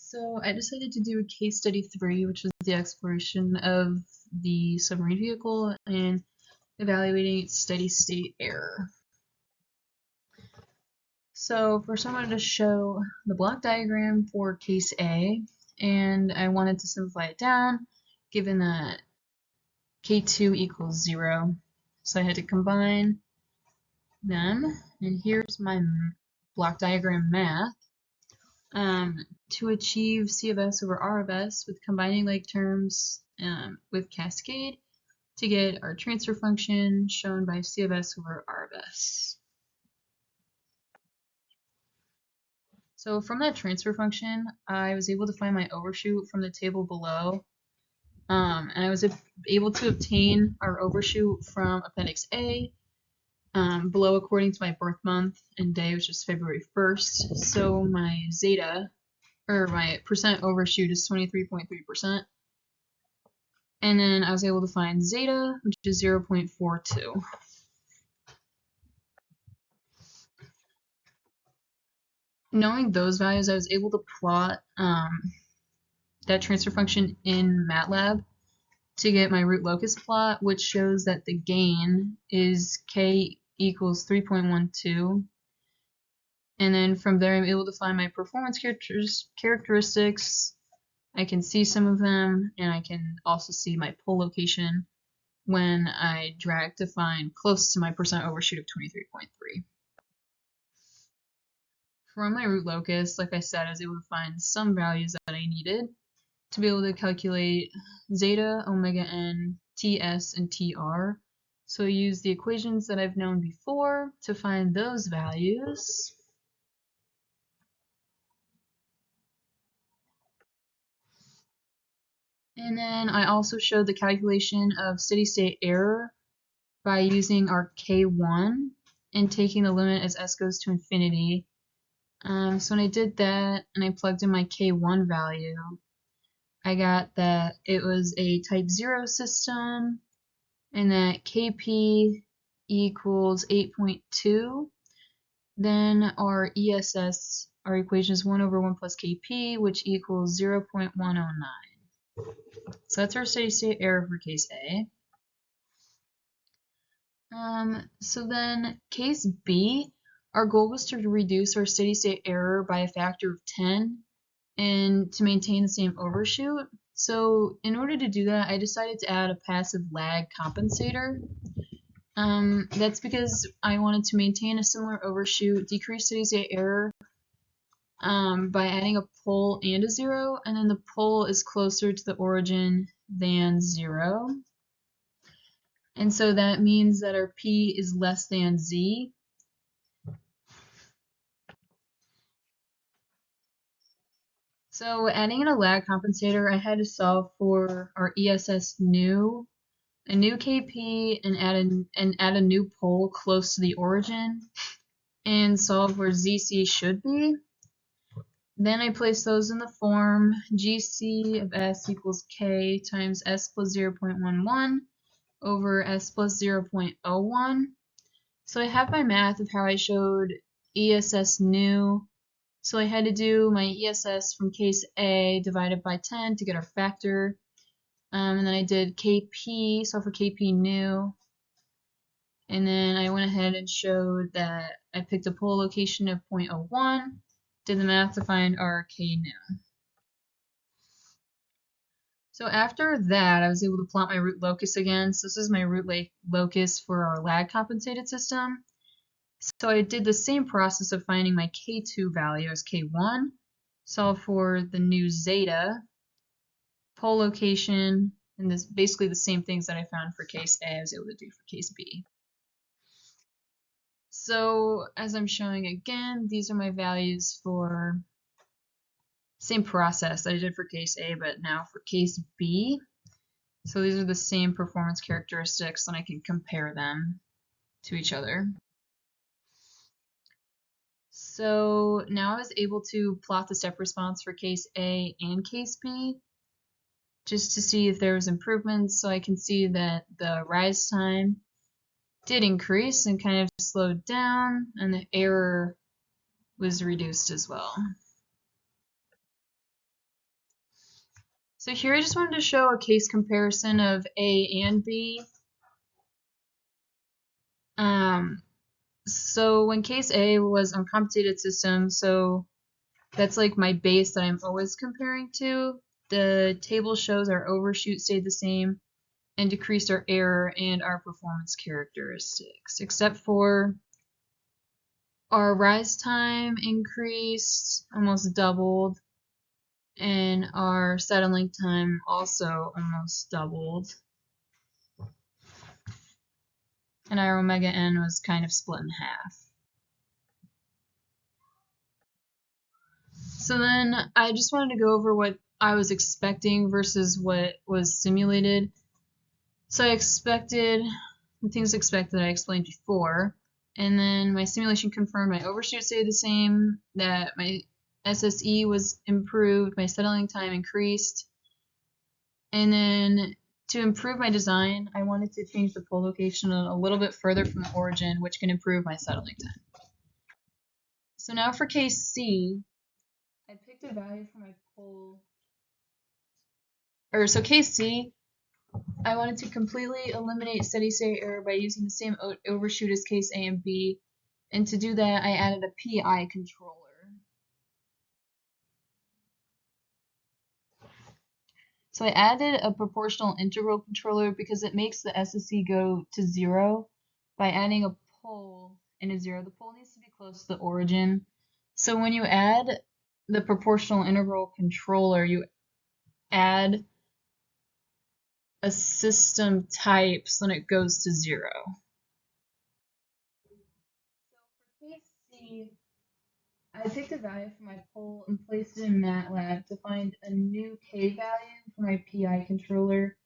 So I decided to do case study 3, which was the exploration of the submarine vehicle and evaluating its steady state error. So first I wanted to show the block diagram for case A, and I wanted to simplify it down given that K2 equals 0. So I had to combine them, and here's my block diagram math. To achieve C of S over R of S with combining like terms with cascade to get our transfer function shown by C of S over R of S. So from that transfer function, I was able to find my overshoot from the table below. And I was able to obtain our overshoot from Appendix A, below according to my birth month and day, which is February 1st. So my zeta, or my percent overshoot, is 23.3%. And then I was able to find zeta, which is 0.42. Knowing those values, I was able to plot that transfer function in MATLAB to get my root locus plot, which shows that the gain is k equals 3.12. And then from there, I'm able to find my performance characteristics. I can see some of them, and I can also see my pole location when I drag to find close to my percent overshoot of 23.3. From my root locus, like I said, I was able to find some values that I needed to be able to calculate zeta, omega n, ts, and tr. So I use the equations that I've known before to find those values. And then I also showed the calculation of steady state error by using our K1 and taking the limit as s goes to infinity. So when I did that and I plugged in my K1 value, I got that it was a type 0 system and that Kp equals 8.2. Then our ESS, our equation is 1 over 1 plus Kp, which equals 0.109. So that's our steady state error for case A. So then case B, our goal was to reduce our steady state error by a factor of 10 and to maintain the same overshoot. So in order to do that, I decided to add a passive lag compensator. That's because I wanted to maintain a similar overshoot, decrease steady state error by adding a pole and a 0, and then the pole is closer to the origin than 0. And so that means that our P is less than Z. So adding in a lag compensator, I had to solve for our ESS new, a new KP, and add a new pole close to the origin, and solve where ZC should be. Then I place those in the form GC of S equals K times S plus 0.11 over S plus 0.01. So I have my math of how I showed ESS new. So I had to do my ESS from case A divided by 10 to get our factor. And then I did KP, so for KP new. And then I went ahead and showed that I picked a pole location of 0.01, did the math to find our K new. So after that, I was able to plot my root locus again. So this is my root locus for our lag compensated system. So I did the same process of finding my K2 value as K1, solve for the new zeta, pole location, and this basically the same things that I found for case A I was able to do for case B. So as I'm showing again, these are my values for same process that I did for case A, but now for case B. So these are the same performance characteristics, and I can compare them to each other. So now I was able to plot the step response for case A and case B just to see if there was improvements. So I can see that the rise time did increase and kind of slowed down, and the error was reduced as well. So here I just wanted to show a case comparison of A and B. So when case A was uncompensated system, so that's like my base that I'm always comparing to. The table shows our overshoot stayed the same and decreased our error and our performance characteristics, except for our rise time increased, almost doubled, and our settling time also almost doubled. And our omega n was kind of split in half. So then I just wanted to go over what I was expecting versus what was simulated. So I expected the things expected I explained before, and then my simulation confirmed my overshoot stayed the same, that my SSE was improved, my settling time increased, and then to improve my design, I wanted to change the pole location a little bit further from the origin, which can improve my settling time. So now for case C, I picked a value for my pole, so case C, I wanted to completely eliminate steady state error by using the same overshoot as case A and B, and to do that I added a PI controller. So I added a proportional integral controller because it makes the SSE go to 0 by adding a pole and a 0. The pole needs to be close to the origin. So when you add the proportional integral controller, you add a system type so then it goes to 0. So for case C, I picked a value for my pole and placed it in MATLAB to find a new K value for my PI controller,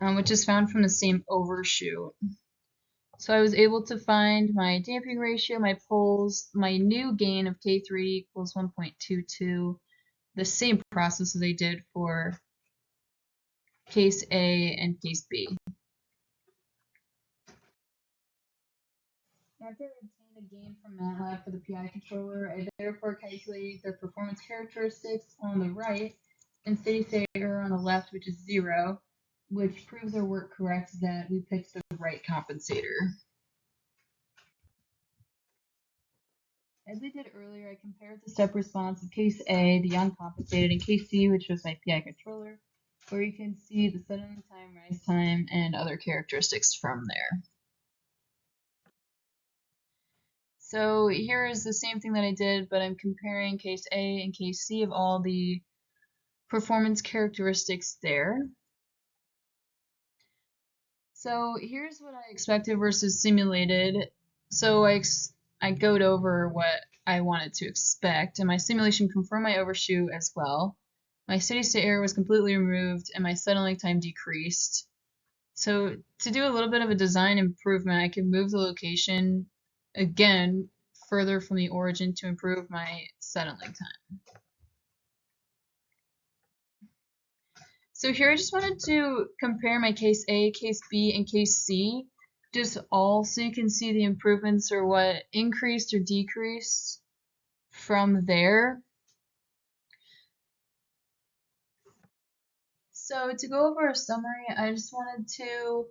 which is found from the same overshoot. So I was able to find my damping ratio, my poles, my new gain of K3 equals 1.22, the same process as I did for case A and case B. After I obtained a gain from MATLAB for the PI controller, I therefore calculated the performance characteristics on the right and steady state error on the left, which is 0, which proves our work correct that we picked the right compensator. As I did earlier, I compared the step response of case A, the uncompensated, and case C, which was my PI controller, where you can see the settling time, rise time, and other characteristics from there. So here is the same thing that I did, but I'm comparing case A and case C of all the performance characteristics there. So here's what I expected versus simulated. So I goed over what I wanted to expect, and my simulation confirmed my overshoot as well. My steady state error was completely removed, and my settling time decreased. So to do a little bit of a design improvement, I could move the location again further from the origin to improve my settling time. So here I just wanted to compare my case A, case B, and case C, just all so you can see the improvements or what increased or decreased from there. So to go over a summary, I just wanted to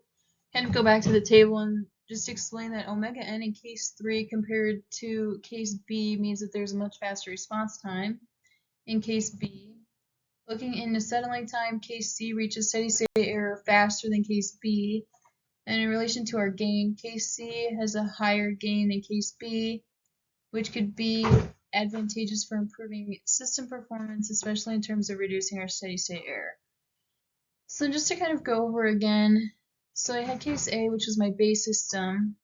kind of go back to the table and just explain that omega n in case 3 compared to case B means that there's a much faster response time. In case B, looking into settling time, case C reaches steady state error faster than case B. And in relation to our gain, case C has a higher gain than case B, which could be advantageous for improving system performance, especially in terms of reducing our steady state error. So just to kind of go over again, so I had case A, which was my base system,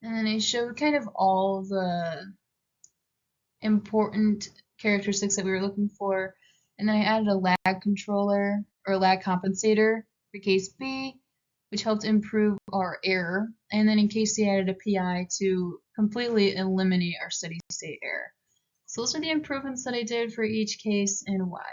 and then I showed kind of all the important characteristics that we were looking for, and then I added a lag controller or lag compensator for case B, which helped improve our error, and then in case C I added a PI to completely eliminate our steady state error. So those are the improvements that I did for each case and why.